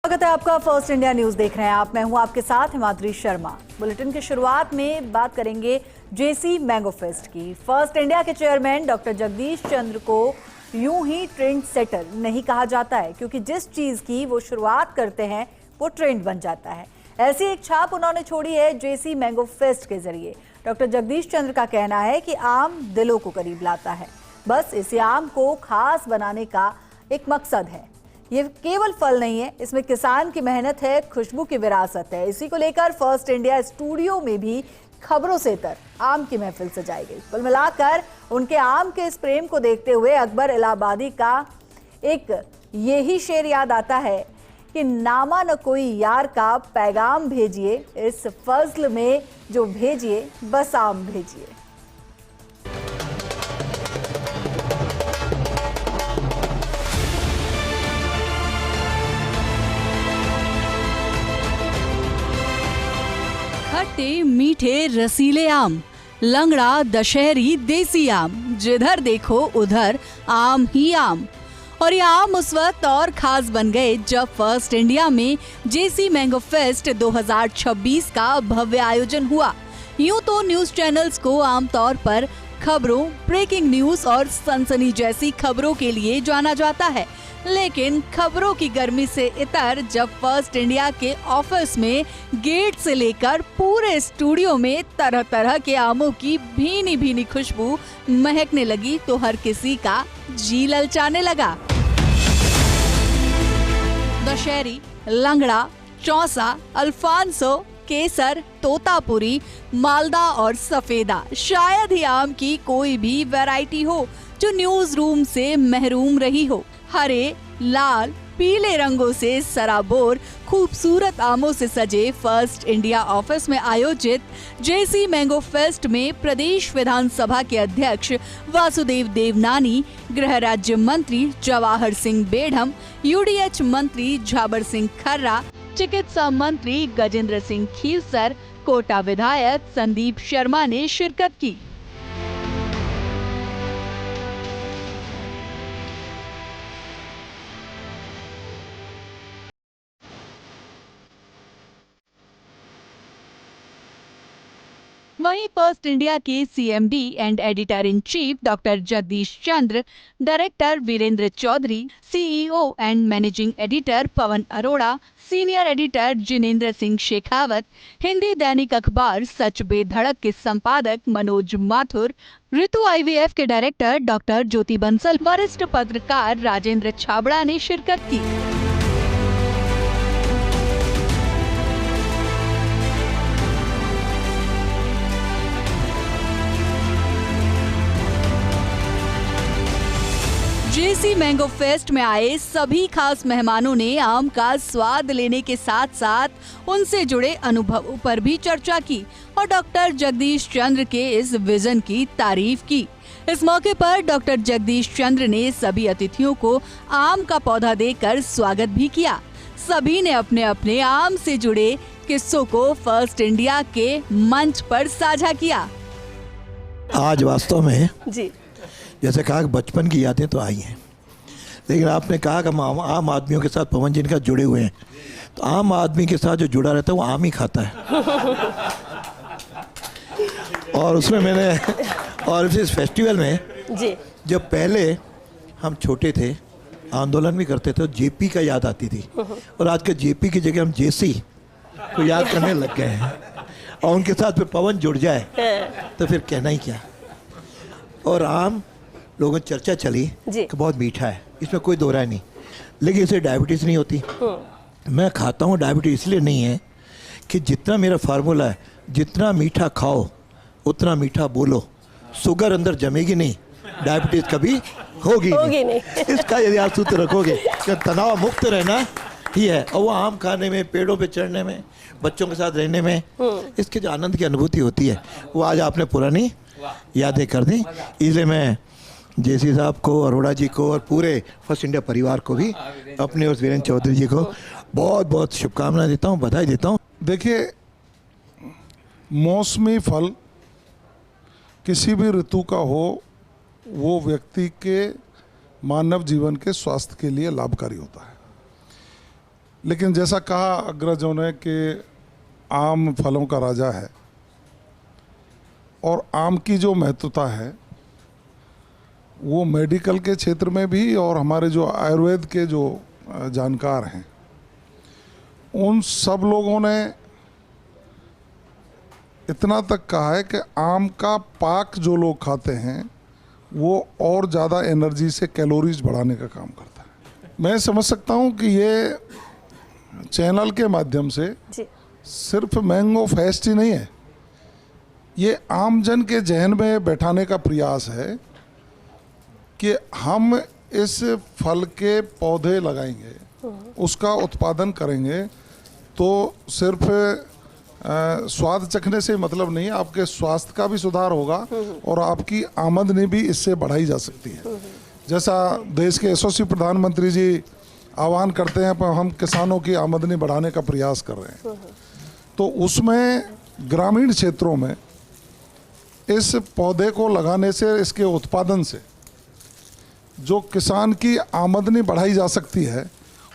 स्वागत है आपका फर्स्ट इंडिया न्यूज देख रहे हैं आप। मैं हूं आपके साथ हिमाद्री शर्मा। बुलेटिन की शुरुआत में बात करेंगे जेसी मैंगो फेस्ट की। फर्स्ट इंडिया के चेयरमैन डॉक्टर जगदीश चंद्र को यूं ही ट्रेंड सेटर नहीं कहा जाता है, क्योंकि जिस चीज की वो शुरुआत करते हैं वो ट्रेंड बन जाता है। ऐसी एक छाप उन्होंने छोड़ी है जेसी मैंगो फेस्ट के जरिए। डॉक्टर जगदीश चंद्र का कहना है कि आम दिलों को करीब लाता है, बस इसे आम को खास बनाने का एक मकसद है। ये केवल फल नहीं है, इसमें किसान की मेहनत है, खुशबू की विरासत है। इसी को लेकर फर्स्ट इंडिया स्टूडियो में भी खबरों से तर आम की महफिल सजाई गई। कुल मिलाकर उनके आम के इस प्रेम को देखते हुए अकबर इलाहाबादी का एक यही शेर याद आता है कि नामा न कोई यार का पैगाम भेजिए, इस फजल में जो भेजिए बस आम भेजिए। खट्टे मीठे रसीले आम, लंगड़ा दशहरी देसी आम, जिधर देखो उधर आम ही आम। और ये आम उस वक्त और खास बन गए जब फर्स्ट इंडिया में जेसी मैंगो फेस्ट 2026 का भव्य आयोजन हुआ। यूं तो न्यूज चैनल्स को आमतौर पर खबरों, ब्रेकिंग न्यूज और सनसनी जैसी खबरों के लिए जाना जाता है, लेकिन खबरों की गर्मी से इतर जब फर्स्ट इंडिया के ऑफिस में गेट से लेकर पूरे स्टूडियो में तरह तरह के आमों की भीनी भीनी खुशबू महकने लगी तो हर किसी का जी ललचाने लगा। दशहरी, लंगड़ा, चौसा, अल्फांसो, केसर, तोतापुरी, मालदा और सफेदा, शायद ही आम की कोई भी वैरायटी हो जो न्यूज रूम से महरूम रही हो। हरे, लाल, पीले रंगों से सराबोर खूबसूरत आमों से सजे फर्स्ट इंडिया ऑफिस में आयोजित जेसी मैंगो फेस्ट में प्रदेश विधानसभा के अध्यक्ष वासुदेव देवनानी, गृह राज्य मंत्री जवाहर सिंह बेढ़म, यूडीएच मंत्री झाबर सिंह खर्रा, चिकित्सा मंत्री गजेंद्र सिंह खीवसर, कोटा विधायक संदीप शर्मा ने शिरकत की। वहीं फर्स्ट इंडिया के CMD and editor in chief doctor Jagdish Chandra, director Virendra Chaudhary, CEO and managing editor Pawan Arora, senior editor Jinendra Singh Shekhawat, Hindi दैनिक अखबार सच बेधड़क के संपादक मनोज माथुर, ऋतु आईवीएफ के डायरेक्टर डॉक्टर ज्योति बंसल, वरिष्ठ पत्रकार राजेंद्र छाबड़ा ने शिरकत की। जेसी मैंगो फेस्ट में आए सभी खास मेहमानों ने आम का स्वाद लेने के साथ साथ उनसे जुड़े अनुभवों पर भी चर्चा की और डॉक्टर जगदीश चंद्र के इस विजन की तारीफ की। इस मौके पर डॉक्टर जगदीश चंद्र ने सभी अतिथियों को आम का पौधा देकर स्वागत भी किया। सभी ने अपने अपने आम से जुड़े किस्सों को फर्स्ट इंडिया के मंच पर साझा किया। आज वास्तव में जी, जैसे कहा कि बचपन की यादें तो आई हैं, लेकिन आपने कहा कि हम आम आदमियों के साथ पवन जी का जुड़े हुए हैं, तो आम आदमी के साथ जो जुड़ा रहता है वो आम ही खाता है। और उसमें मैंने और इस फेस्टिवल में जी, जब पहले हम छोटे थे आंदोलन भी करते थे तो जेपी का याद आती थी, और आज के जेपी की जगह हम जेसी को याद करने लग गए हैं। और उनके साथ फिर पवन जुड़ जाए तो फिर कहना ही क्या। और आम लोगों में चर्चा चली कि बहुत मीठा है, इसमें कोई दो राय नहीं, लेकिन इसे डायबिटीज़ नहीं होती। मैं खाता हूँ डायबिटीज़ इसलिए नहीं है कि जितना मेरा फार्मूला है, जितना मीठा खाओ उतना मीठा बोलो, शुगर अंदर जमेगी नहीं, डायबिटीज़ कभी होगी नहीं। इसका यदि आप सूत्र रखोगे कि तनाव मुक्त रहना ही है, और वो आम खाने में, पेड़ों पे चढ़ने में, बच्चों के साथ रहने में, इसके जो आनंद की अनुभूति होती है वो आज आपने पुरानी यादें कर दी। इसलिए मैं जेसी साहब को, अरोड़ा जी को और पूरे फर्स्ट इंडिया परिवार को भी, अपने और वीरेंद्र चौधरी जी को बहुत बहुत शुभकामनाएं देता हूँ, बधाई देता हूँ। देखिए, मौसमी फल किसी भी ऋतु का हो वो व्यक्ति के मानव जीवन के स्वास्थ्य के लिए लाभकारी होता है। लेकिन जैसा कहा अग्रजों ने कि आम फलों का राजा है और आम की जो महत्वता है वो मेडिकल के क्षेत्र में भी और हमारे जो आयुर्वेद के जो जानकार हैं उन सब लोगों ने इतना तक कहा है कि आम का पाक जो लोग खाते हैं वो और ज़्यादा एनर्जी से कैलोरीज बढ़ाने का काम करता है। मैं समझ सकता हूँ कि ये चैनल के माध्यम से सिर्फ मैंगो फेस्ट ही नहीं है, ये आमजन के जहन में बैठाने का प्रयास है कि हम इस फल के पौधे लगाएंगे, उसका उत्पादन करेंगे तो सिर्फ स्वाद चखने से मतलब नहीं, आपके स्वास्थ्य का भी सुधार होगा और आपकी आमदनी भी इससे बढ़ाई जा सकती है। जैसा देश के यशस्वी प्रधानमंत्री जी आह्वान करते हैं पर हम किसानों की आमदनी बढ़ाने का प्रयास कर रहे हैं, तो उसमें ग्रामीण क्षेत्रों में इस पौधे को लगाने से, इसके उत्पादन से जो किसान की आमदनी बढ़ाई जा सकती है,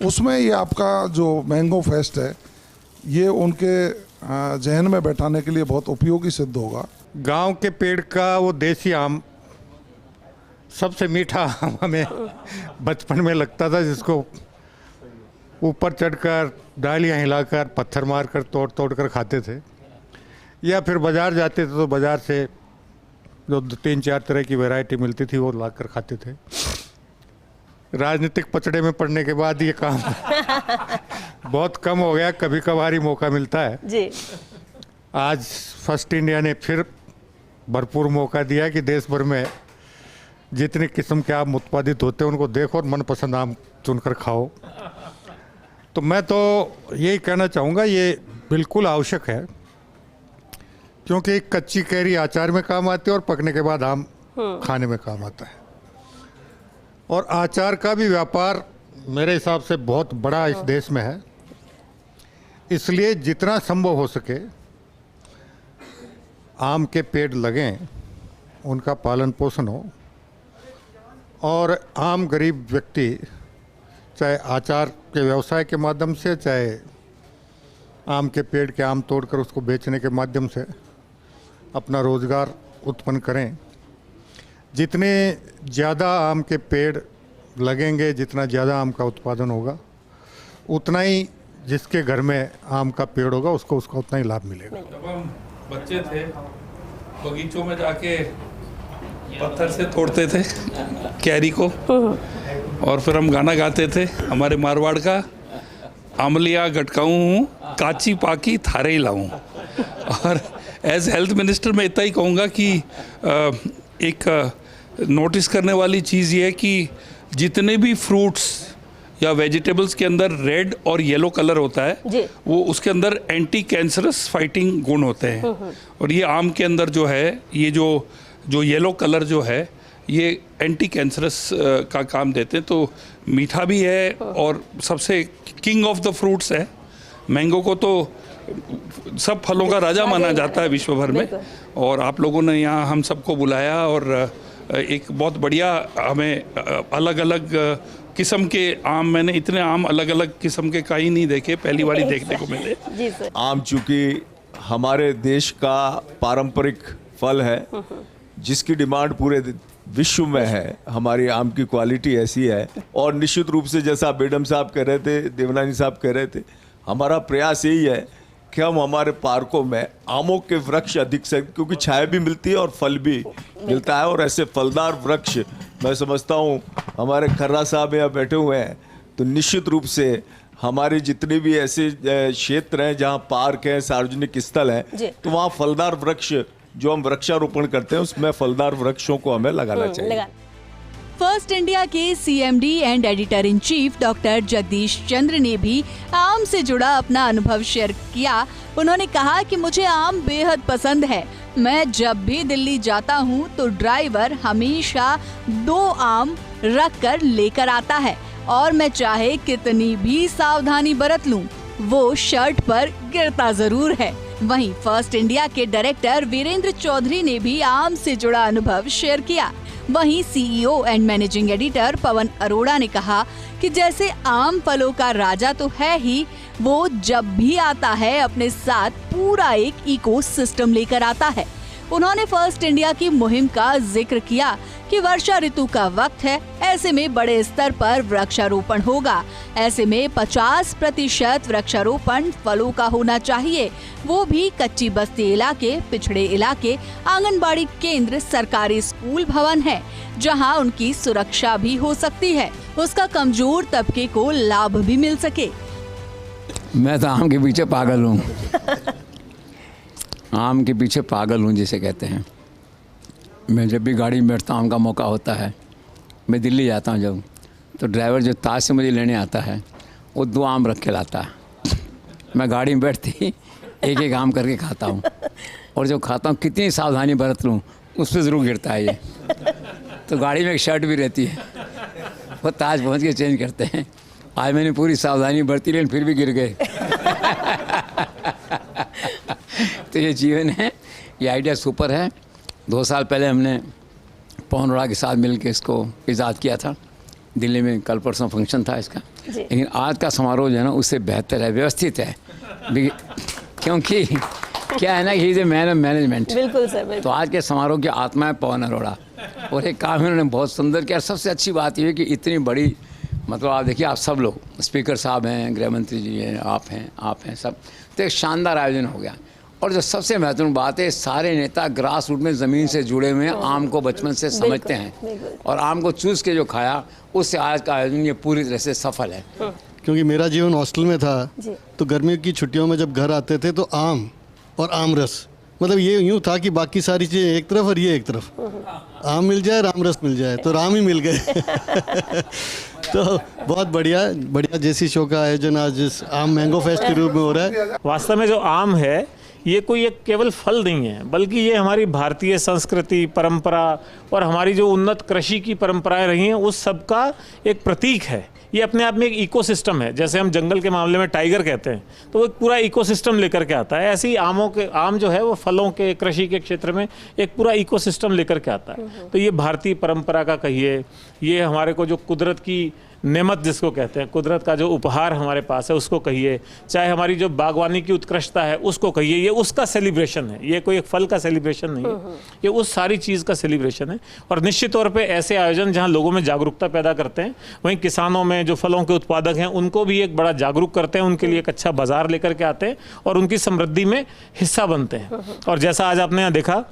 उसमें ये आपका जो मैंगो फेस्ट है ये उनके जहन में बैठाने के लिए बहुत उपयोगी सिद्ध होगा। गांव के पेड़ का वो देसी आम सबसे मीठा आम हमें बचपन में लगता था, जिसको ऊपर चढ़कर डालियाँ हिलाकर पत्थर मारकर तोड़ तोड़ कर खाते थे, या फिर बाज़ार जाते थे तो बाज़ार से जो 3-4 तरह की वैरायटी मिलती थी वो लाकर खाते थे। राजनीतिक पचड़े में पड़ने के बाद ये काम बहुत कम हो गया, कभी कभार ही मौका मिलता है जी। आज फर्स्ट इंडिया ने फिर भरपूर मौका दिया कि देश भर में जितने किस्म के आम उत्पादित होते हैं उनको देखो और मनपसंद आम चुनकर खाओ। तो मैं तो यही कहना चाहूँगा ये बिल्कुल आवश्यक है, क्योंकि कच्ची कैरी अचार में काम आती है और पकने के बाद आम खाने में काम आता है। और अचार का भी व्यापार मेरे हिसाब से बहुत बड़ा इस देश में है, इसलिए जितना संभव हो सके आम के पेड़ लगें, उनका पालन पोषण हो और आम गरीब व्यक्ति चाहे अचार के व्यवसाय के माध्यम से, चाहे आम के पेड़ के आम तोड़कर उसको बेचने के माध्यम से अपना रोज़गार उत्पन्न करें। जितने ज़्यादा आम के पेड़ लगेंगे, जितना ज़्यादा आम का उत्पादन होगा, उतना ही जिसके घर में आम का पेड़ होगा उसको उसका उतना ही लाभ मिलेगा। जब हम बच्चे थे बगीचों में जाके पत्थर से तोड़ते थे कैरी को और फिर हम गाना गाते थे हमारे मारवाड़ का, आमलिया गटकाऊँ हूँ काची पाकी थारे ही लाऊँ। और एज हेल्थ मिनिस्टर मैं इतना ही कहूँगा कि एक नोटिस करने वाली चीज़ ये है कि जितने भी फ्रूट्स या वेजिटेबल्स के अंदर रेड और येलो कलर होता है वो उसके अंदर एंटी कैंसरस फाइटिंग गुण होते हैं। और ये आम के अंदर जो है ये जो येलो कलर जो है ये एंटी कैंसरस का काम देते हैं। तो मीठा भी है और सबसे किंग ऑफ द फ्रूट्स है। मैंगो को तो सब फलों का राजा माना जाता है विश्व भर में, और आप लोगों ने यहाँ हम सबको बुलाया और एक बहुत बढ़िया हमें अलग अलग किस्म के आम, मैंने इतने आम अलग अलग किस्म के कहीं नहीं देखे, पहली बार देखने को मिले। जी सर। आम चूँकि हमारे देश का पारंपरिक फल है जिसकी डिमांड पूरे विश्व में है, हमारी आम की क्वालिटी ऐसी है। और निश्चित रूप से जैसा बेगम साहब कह रहे थे, देवनानी साहब कह रहे थे, हमारा प्रयास यही है कि हम हमारे पार्कों में आमों के वृक्ष अधिक से, क्योंकि छाया भी मिलती है और फल भी मिलता है, और ऐसे फलदार वृक्ष मैं समझता हूँ हमारे खर्रा साहब यहाँ बैठे हुए हैं, तो निश्चित रूप से हमारे जितने भी ऐसे क्षेत्र हैं जहाँ पार्क हैं, सार्वजनिक स्थल हैं, तो वहाँ फलदार वृक्ष जो हम वृक्षारोपण करते हैं उसमें फलदार वृक्षों को हमें लगाना चाहिए। फर्स्ट इंडिया के CMD and editor in chief doctor Jagdish Chandra ने भी आम से जुड़ा अपना अनुभव शेयर किया। उन्होंने कहा कि मुझे आम बेहद पसंद है। मैं जब भी दिल्ली जाता हूँ तो ड्राइवर हमेशा 2 आम रख कर लेकर आता है और मैं चाहे कितनी भी सावधानी बरत लूं, वो शर्ट पर गिरता जरूर है। वहीं फर्स्ट इंडिया के डायरेक्टर वीरेंद्र चौधरी ने भी आम से जुड़ा अनुभव शेयर किया। वहीं CEO and managing editor Pawan Arora ने कहा कि जैसे आम फलों का राजा तो है ही, वो जब भी आता है अपने साथ पूरा एक इकोसिस्टम लेकर आता है। उन्होंने फर्स्ट इंडिया की मुहिम का जिक्र किया कि वर्षा ऋतु का वक्त है, ऐसे में बड़े स्तर पर वृक्षारोपण होगा। ऐसे में 50% वृक्षारोपण फलों का होना चाहिए, वो भी कच्ची बस्ती इलाके, पिछड़े इलाके, आंगनबाड़ी केंद्र, सरकारी स्कूल भवन है जहां उनकी सुरक्षा भी हो सकती है, उसका कमजोर तबके को लाभ भी मिल सके। मैं तो आम के पीछे पागल हूँ। आम के पीछे पागल हूँ जिसे कहते हैं। मैं जब भी गाड़ी में बैठता हूँ, आम का मौका होता है, मैं दिल्ली जाता हूँ जब, तो ड्राइवर जो ताज से मुझे लेने आता है वो 2 आम रख के लाता है। मैं गाड़ी में बैठती एक एक आम करके खाता हूँ, और जब खाता हूँ कितनी सावधानी बरत लूँ उस पर ज़रूर गिरता है ये। तो गाड़ी में एक शर्ट भी रहती है, वो ताज पहुँच के चेंज करते हैं। आज मैंने पूरी सावधानी बरती लेकिन फिर भी गिर गए। तो ये जीवन है, ये आइडिया सुपर है। 2 साल पहले हमने पवन अरोड़ा के साथ मिलकर इसको इजाद किया था। दिल्ली में कल परसों फंक्शन था इसका, लेकिन आज का समारोह जो है ना उससे बेहतर है, व्यवस्थित है। क्योंकि क्या है ना, he is a man of management. बिल्कुल सर, बिल्कुल। तो आज के समारोह की आत्मा है पवन अरोड़ा, और एक काम इन्होंने बहुत सुंदर किया। सबसे अच्छी बात यह है कि इतनी बड़ी, मतलब आप देखिए, आप सब लोग, स्पीकर साहब हैं, गृह मंत्री जी हैं, आप हैं सब, तो एक शानदार आयोजन हो गया। और जो सबसे महत्वपूर्ण बात है, सारे नेता ग्रास रूट में ज़मीन से जुड़े हुए हैं, आम को बचपन से समझते हैं, और आम को चूस के जो खाया, उससे आज का आयोजन ये पूरी तरह से सफल है। क्योंकि मेरा जीवन हॉस्टल में था, तो गर्मियों की छुट्टियों में जब घर आते थे तो आम और आम रस, मतलब ये यूँ था कि बाकी सारी चीज़ें एक तरफ और ये एक तरफ, आम मिल जाए, राम रस मिल जाए, तो राम ही मिल गए। तो बहुत बढ़िया जेसी शो का आयोजन आज इस आम मैंगो फेस्ट के रूप में हो रहा है। वास्तव में जो आम है ये कोई एक केवल फल नहीं है, बल्कि ये हमारी भारतीय संस्कृति, परंपरा और हमारी जो उन्नत कृषि की परंपराएं रही हैं उस सब का एक प्रतीक है। ये अपने आप में एक इकोसिस्टम है। जैसे हम जंगल के मामले में टाइगर कहते हैं, तो वो एक पूरा इकोसिस्टम लेकर के आता है। ऐसे ही आम जो है वो फलों के, कृषि के क्षेत्र में एक पूरा इकोसिस्टम लेकर के आता है। तो ये भारतीय परंपरा का कहिए, ये हमारे को जो कुदरत की नेमत जिसको कहते हैं, कुदरत का जो उपहार हमारे पास है उसको कहिए, चाहे हमारी जो बागवानी की उत्कृष्टता है उसको कहिए, ये उसका सेलिब्रेशन है। ये कोई एक फल का सेलिब्रेशन नहीं है, ये उस सारी चीज़ का सेलिब्रेशन है। और निश्चित तौर पे ऐसे आयोजन जहां लोगों में जागरूकता पैदा करते हैं, वहीं किसानों में जो फलों के उत्पादक हैं उनको भी एक बड़ा जागरूक करते हैं, उनके लिए एक अच्छा बाजार लेकर के आते हैं और उनकी समृद्धि में हिस्सा बनते हैं। और जैसा आज आपने यहाँ देखा,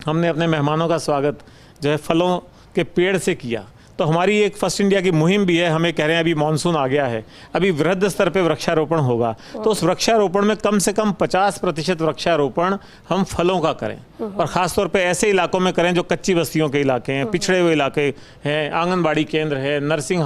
हमने अपने मेहमानों का स्वागत जो है फलों के पेड़ से किया। तो हमारी एक फर्स्ट इंडिया की मुहिम भी है। हमें कह रहे हैं अभी मानसून आ गया है, अभी वृहद स्तर पे वृक्षारोपण होगा, तो उस वृक्षारोपण में कम से कम 50% वृक्षारोपण हम फलों का करें, और ख़ासतौर पे ऐसे इलाकों में करें जो कच्ची बस्तियों के इलाके हैं, पिछड़े हुए इलाके हैं, आंगनबाड़ी केंद्र है, नर्सिंग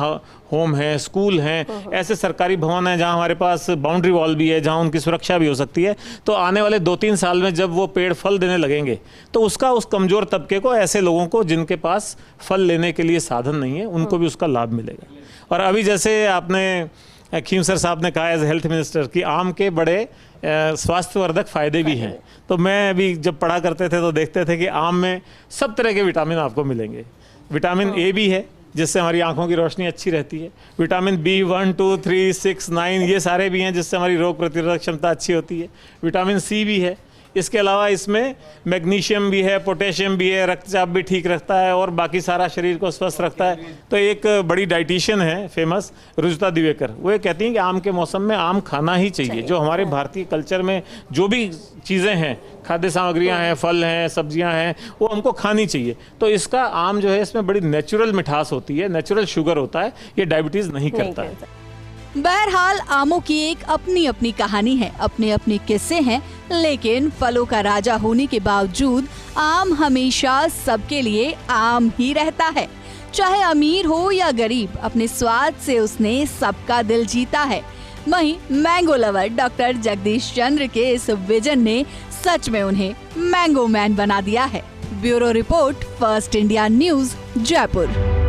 होम है, स्कूल हैं, ऐसे सरकारी भवन हैं जहां हमारे पास बाउंड्री वॉल भी है, जहां उनकी सुरक्षा भी हो सकती है। तो आने वाले 2-3 साल में जब वो पेड़ फल देने लगेंगे, तो उसका उस कमज़ोर तबके को, ऐसे लोगों को जिनके पास फल लेने के लिए साधन नहीं है, उनको भी उसका लाभ मिलेगा। और अभी जैसे आपने खीमसर साहब ने कहा एज हेल्थ मिनिस्टर कि आम के बड़े स्वास्थ्यवर्धक फ़ायदे भी हैं। तो मैं अभी जब पढ़ा करते थे तो देखते थे कि आम में सब तरह के विटामिन आपको मिलेंगे। विटामिन ए भी है जिससे हमारी आंखों की रोशनी अच्छी रहती है, विटामिन B1, 2, 3, 6, 9 ये सारे भी हैं जिससे हमारी रोग प्रतिरोधक क्षमता अच्छी होती है। विटामिन सी भी है। इसके अलावा इसमें मैग्नीशियम भी है, पोटेशियम भी है, रक्तचाप भी ठीक रखता है और बाकी सारा शरीर को स्वस्थ रखता है। तो एक बड़ी डाइटिशियन है फेमस, रुजुता दिवेकर, वो ये कहती हैं कि आम के मौसम में आम खाना ही चाहिए। जो हमारे भारतीय कल्चर में जो भी चीज़ें हैं, खाद्य सामग्रियां हैं, फल हैं, सब्जियां हैं, वो हमको खानी चाहिए। तो इसका आम जो है इसमें बड़ी नेचुरल मिठास होती है, नेचुरल शुगर होता है, ये डायबिटीज़ नहीं करता है। बहरहाल आमों की एक अपनी अपनी कहानी है, अपने अपने किस्से हैं, लेकिन फलों का राजा होने के बावजूद आम हमेशा सबके लिए आम ही रहता है। चाहे अमीर हो या गरीब, अपने स्वाद से उसने सबका दिल जीता है। वहीं मैंगो लवर डॉक्टर जगदीश चंद्र के इस विजन ने सच में उन्हें मैंगो मैन बना दिया है। Bureau report, first India news, Jaipur.